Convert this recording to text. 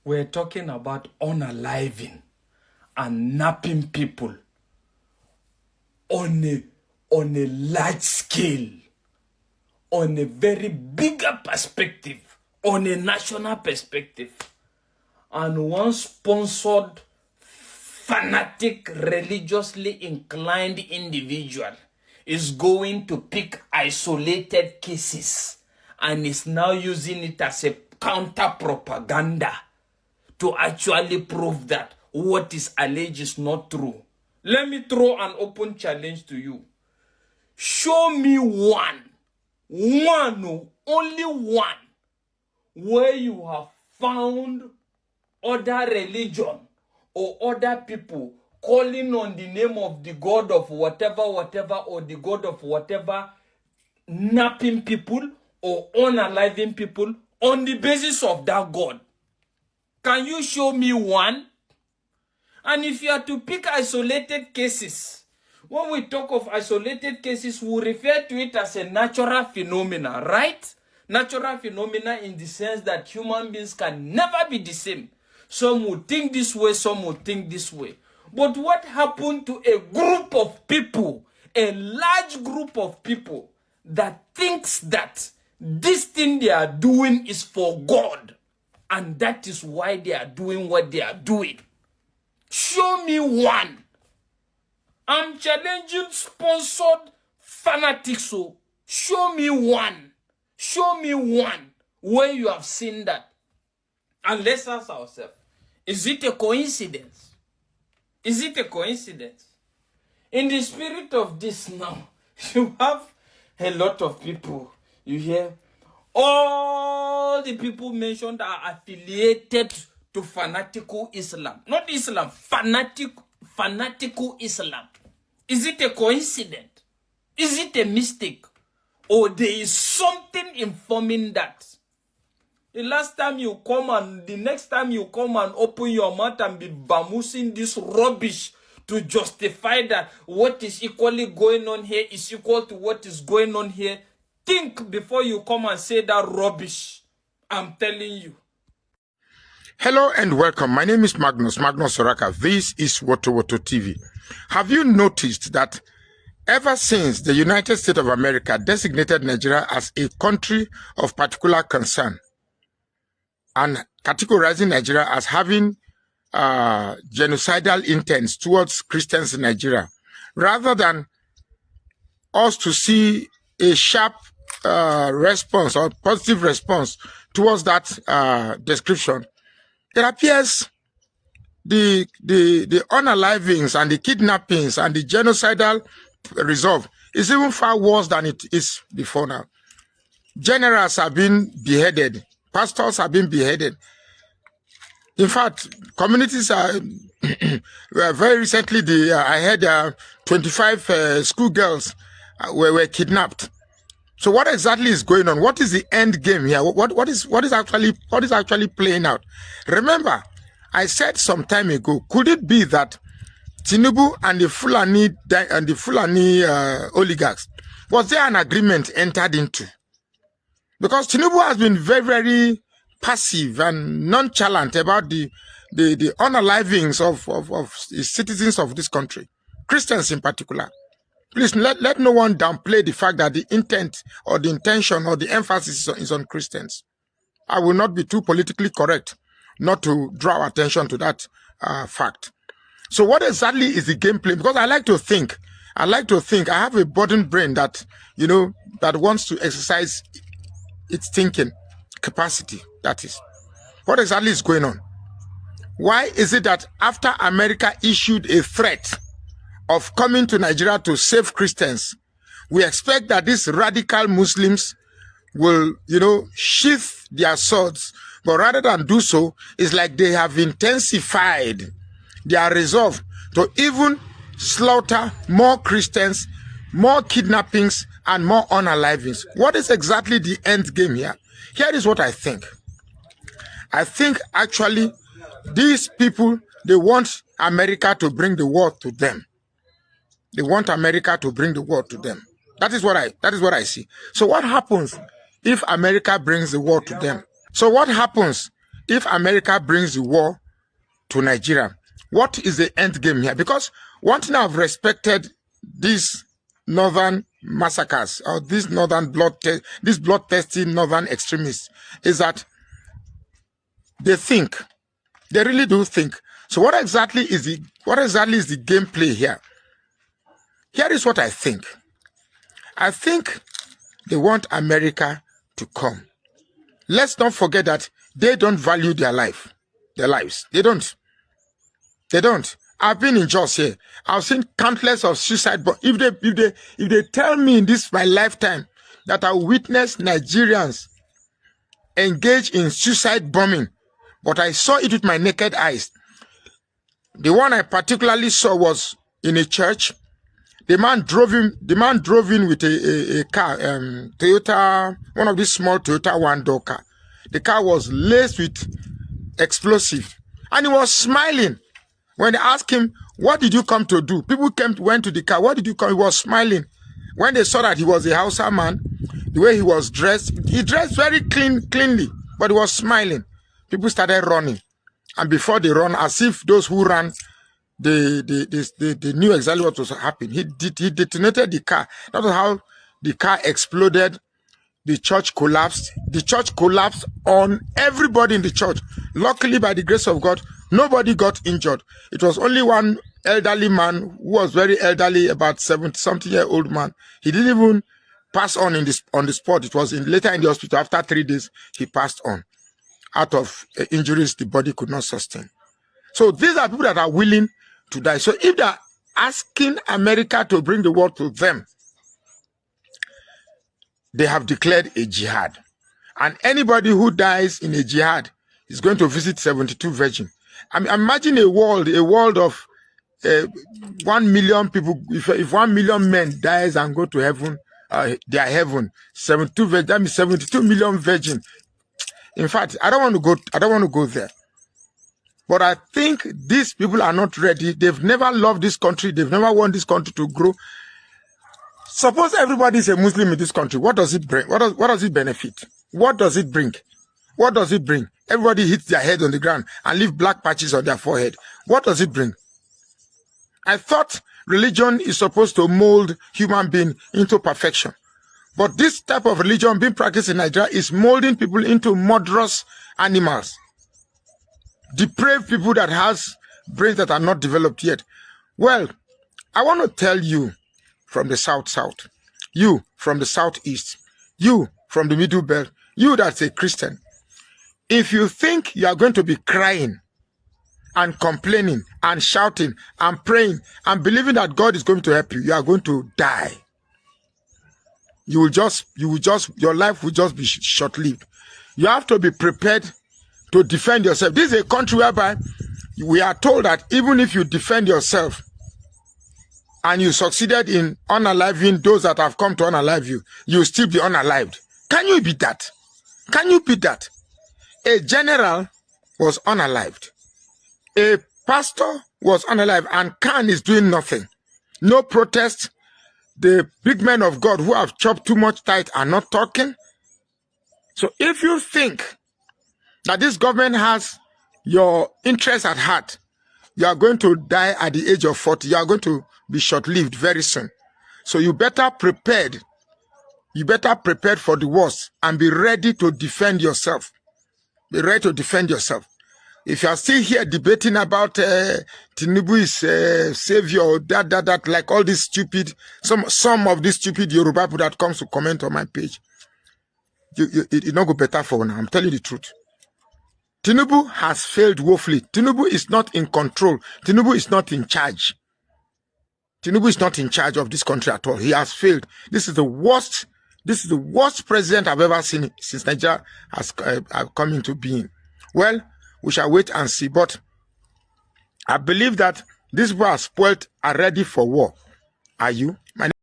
We're talking about unaliving and napping people on a large scale, on a very bigger perspective, on a national perspective. And one sponsored, fanatic, religiously inclined individual is going to pick isolated cases and is now using it as a counter propaganda to actually prove that what is alleged is not true. Let me throw an open challenge to you. Show me only one, where you have found other religion or other people calling on the name of the God of whatever, or the God of whatever, napping people or unaliving people on the basis of that God. Can you show me one? And if you are to pick isolated cases, when we talk of isolated cases, we refer to it as a natural phenomena, right? Natural phenomena in the sense that human beings can never be the same. Some will think this way, some will think this way. But what happened to a group of people, a large group of people, that thinks that this thing they are doing is for God, and that is why they are doing what they are doing? Show me one. I'm challenging sponsored fanatics. So show me one. Show me one where you have seen that. And let's ask ourselves, is it a coincidence? Is it a coincidence? In the spirit of this now, you have a lot of people. You hear all the people mentioned are affiliated to fanatical Islam. Not Islam, fanatical Islam. Is it a coincidence? Is it a mistake? Or there is something informing that? The last time you come and the next time you come and open your mouth and be bamoosing this rubbish to justify that what is equally going on here is equal to what is going on here, think before you come and say that rubbish. I'm telling you. Hello and welcome. My name is Magnus Soraka. This is Woto TV. Have you noticed that ever since the United States of America designated Nigeria as a country of particular concern and categorizing Nigeria as having genocidal intents towards Christians in Nigeria, rather than us to see a sharp response or positive response towards that description, it appears the unalivings and the kidnappings and the genocidal resolve is even far worse than it is before now. Generals have been beheaded. Pastors have been beheaded. In fact, communities are very recently. I heard 25 schoolgirls were kidnapped. So what exactly is going on? What is the end game here? What is actually playing out? Remember, I said some time ago, could it be that Tinubu and the Fulani oligarchs, was there an agreement entered into? Because Tinubu has been very, very passive and nonchalant about the unalivings of citizens of this country, Christians in particular. Please let no one downplay the fact that the intent or the intention or the emphasis is on Christians. I will not be too politically correct not to draw attention to that fact. So what exactly is the gameplay? Because I like to think, I have a burdened brain that, that wants to exercise its thinking capacity, that is. What exactly is going on? Why is it that after America issued a threat of coming to Nigeria to save Christians, we expect that these radical Muslims will, sheath their swords, but rather than do so, it's like they have intensified their resolve to even slaughter more Christians, more kidnappings, and more unalivings. What is exactly the end game here? Here is what I think. I think actually these people, they want America to bring the war to them. They want America to bring the war to them. That is what I see. So what happens if America brings the war to them? So what happens if America brings the war to Nigeria, what is the end game here? Because one thing I've respected these northern massacres or these northern bloodthirsty northern extremists is that they think, they really do think. So what exactly is the gameplay here? Here is what I think. I think they want America to come. Let's not forget that they don't value their lives. They don't. I've been in Jos here. I've seen countless of suicide. But if they tell me in this my lifetime that I witnessed Nigerians engage in suicide bombing, but I saw it with my naked eyes. The one I particularly saw was in a church. The man drove in with a car, Toyota, one of these small Toyota one-door car. The car was laced with explosive, and he was smiling. When they asked him, "What did you come to do?" People went to the car. "What did you come?" He was smiling. When they saw that he was a Hausa man, the way he was dressed, he dressed very cleanly, but he was smiling. People started running, and before they run, as if those who ran, they knew exactly what was happening. He detonated the car. That was how the car exploded. The church collapsed. The church collapsed on everybody in the church. Luckily, by the grace of God, nobody got injured. It was only one elderly man who was very elderly, about 70-something-year-old man. He didn't even pass on the spot. It was later in the hospital. After 3 days, he passed on out of injuries the body could not sustain. So these are people that are willing to die. So if they're asking America to bring the war to them, they have declared a jihad. And anybody who dies in a jihad is going to visit 72 virgins. I mean, imagine a world of 1 million people. If 1 million men dies and go to heaven, they are heaven. 72 virgins, that means 72 million virgins. In fact, I don't want to go there. But I think these people are not ready. They've never loved this country. They've never want this country to grow. Suppose everybody is a Muslim in this country. What does it bring? What does it benefit? What does it bring? What does it bring? Everybody hits their head on the ground and leave black patches on their forehead. What does it bring? I thought religion is supposed to mold human being into perfection. But this type of religion being practiced in Nigeria is molding people into murderous animals. Depraved people that has brains that are not developed yet. Well, I want to tell you from the south, you from the southeast, you from the middle belt, you that's a Christian. If you think you are going to be crying and complaining and shouting and praying and believing that God is going to help you, you are going to die. Your life will just be short-lived. You have to be prepared to defend yourself. This is a country whereby we are told that even if you defend yourself and you succeeded in unaliving those that have come to unalive you, you will still be unalived. Can you beat that? Can you beat that? A general was unalived. A pastor was unalived, and Khan is doing nothing. No protest. The big men of God who have chopped too much tithe are not talking. So if you think that this government has your interest at heart, you are going to die at the age of 40. You are going to be short-lived very soon. So you better prepared. You better prepared for the worst and be ready to defend yourself. Be ready to defend yourself. If you are still here debating about Tinubu is savior, that, like all these stupid, some of these stupid Yoruba people that comes to comment on my page, it not go better for now. I'm telling you the truth. Tinubu has failed woefully. Tinubu is not in control. Tinubu is not in charge. Tinubu is not in charge of this country at all. He has failed. This is the worst president I've ever seen since Nigeria has come into being. Well, we shall wait and see. But I believe that these people are spoiled, are ready for war. Are you? My